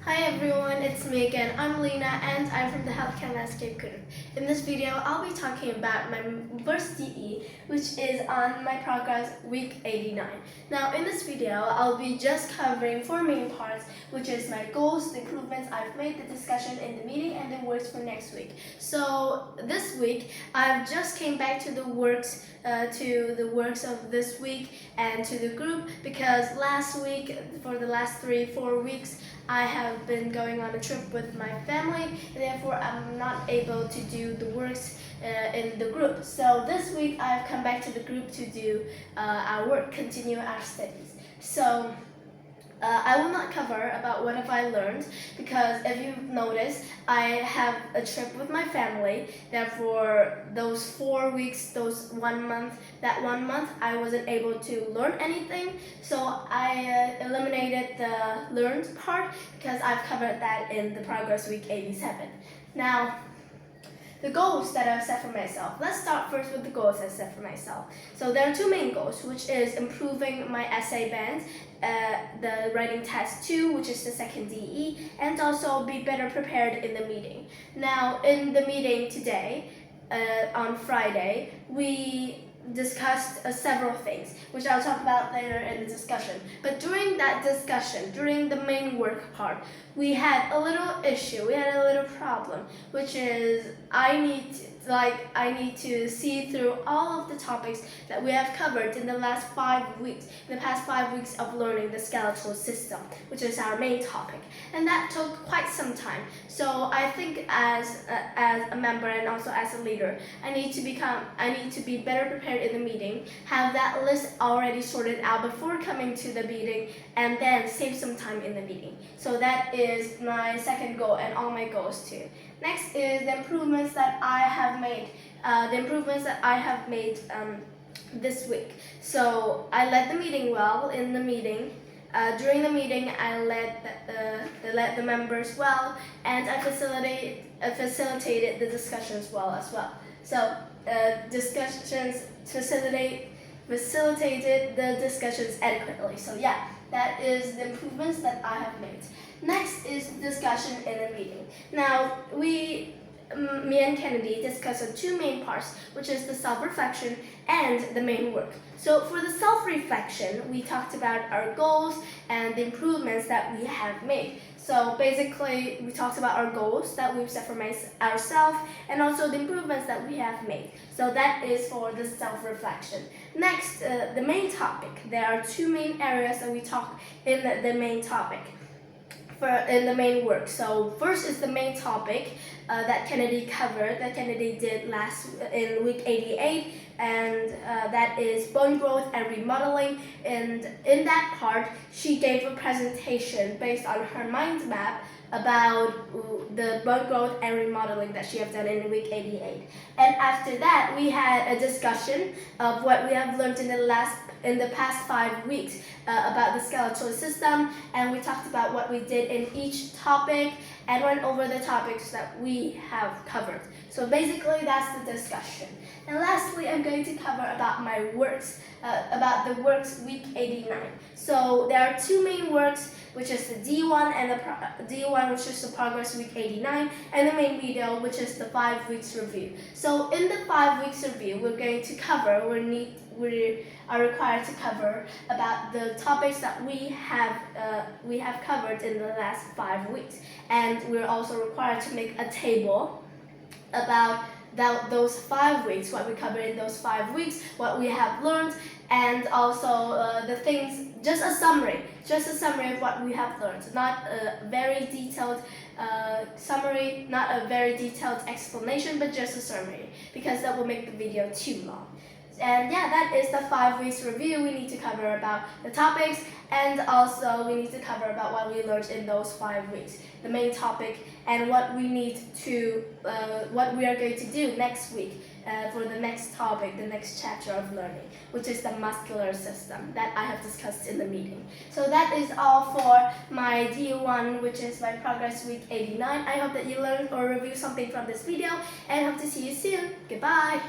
Hi everyone, it's me again. I'm Lena and I'm from the Healthcare Landscape Group. In this video, I'll be talking about my first DE, which is on my progress week 89. Now in this video, I'll be just covering 4 main parts, which is my goals, the improvements I've made, the discussion in the meeting, and the works for next week. So this week, I've just came back to the works of this week and to the group because last week, for the last 3-4 weeks, I have been going on a trip with my family, and therefore I'm not able to do the works in the group. So this week I've come back to the group to do our work, continue our studies. So I will not cover about what have I learned because if you've noticed, I have a trip with my family. Therefore, those 4 weeks, that one month, I wasn't able to learn anything. So I eliminated the learned part because I've covered that in the progress week 87. Now, the goals that I've set for myself. Let's start first with the goals I set for myself. So there are 2 main goals, which is improving my essay band, the writing test 2, which is the second DE, and also be better prepared in the meeting. Now, in the meeting today, on Friday, we discussed several things, which I'll talk about later in the discussion. But during that discussion, during the main work part, we had a little issue, we had a little problem, which is I need to see through all of the topics that we have covered in the last 5 weeks, in the past 5 weeks of learning the skeletal system, which is our main topic. And that took quite some time. So I think as a member and also as a leader, I need to be better prepared in the meeting, have that list already sorted out before coming to the meeting, and then save some time in the meeting. So that is my second goal and all my goals too. Next is the improvements that I have made. This week. So I led the meeting well in the meeting. During the meeting, I led the members well, and I facilitated the discussions well as well. So discussions facilitated the discussions adequately. So yeah, that is the improvements that I have made. Next is discussion in a meeting. Now, me and Kennedy discussed the 2 main parts, which is the self-reflection and the main work. So for the self-reflection, we talked about our goals and the improvements that we have made. So basically, we talked about our goals that we've set for ourselves and also the improvements that we have made. So that is for the self-reflection. Next, the main topic. There are 2 main areas that we talk in the main topic. In the main work. So first is the main topic that Kennedy covered, that Kennedy did in week 88, and that is bone growth and remodeling. And in that part, she gave a presentation based on her mind map about the bone growth and remodeling that she have done in week 88. And after that, we had a discussion of what we have learned in the past 5 weeks about the skeletal system, and we talked about what we did in each topic and went over the topics that we have covered. So basically, that's the discussion. And lastly, I'm going to cover about my works, about the works week 89. So there are 2 main works, which is the D1 and the D1, which is the progress week 89, and the main video, which is the 5 weeks review. So in the 5 weeks review, we're going to cover, we are required to cover about the topics that we have covered in the last 5 weeks, and we're also required to make a table about those 5 weeks, what we covered in those 5 weeks, what we have learned, and also the things, just a summary of what we have learned. Not a very detailed summary, not a very detailed explanation, but just a summary, because that will make the video too long. And yeah, that is the 5 weeks review. We need to cover about the topics, and also we need to cover about what we learned in those 5 weeks, the main topic, and what we are going to do next week for the next topic, the next chapter of learning, which is the muscular system that I have discussed in the meeting. So that is all for my D1, which is my progress week 89. I hope that you learned or reviewed something from this video, and hope to see you soon. Goodbye!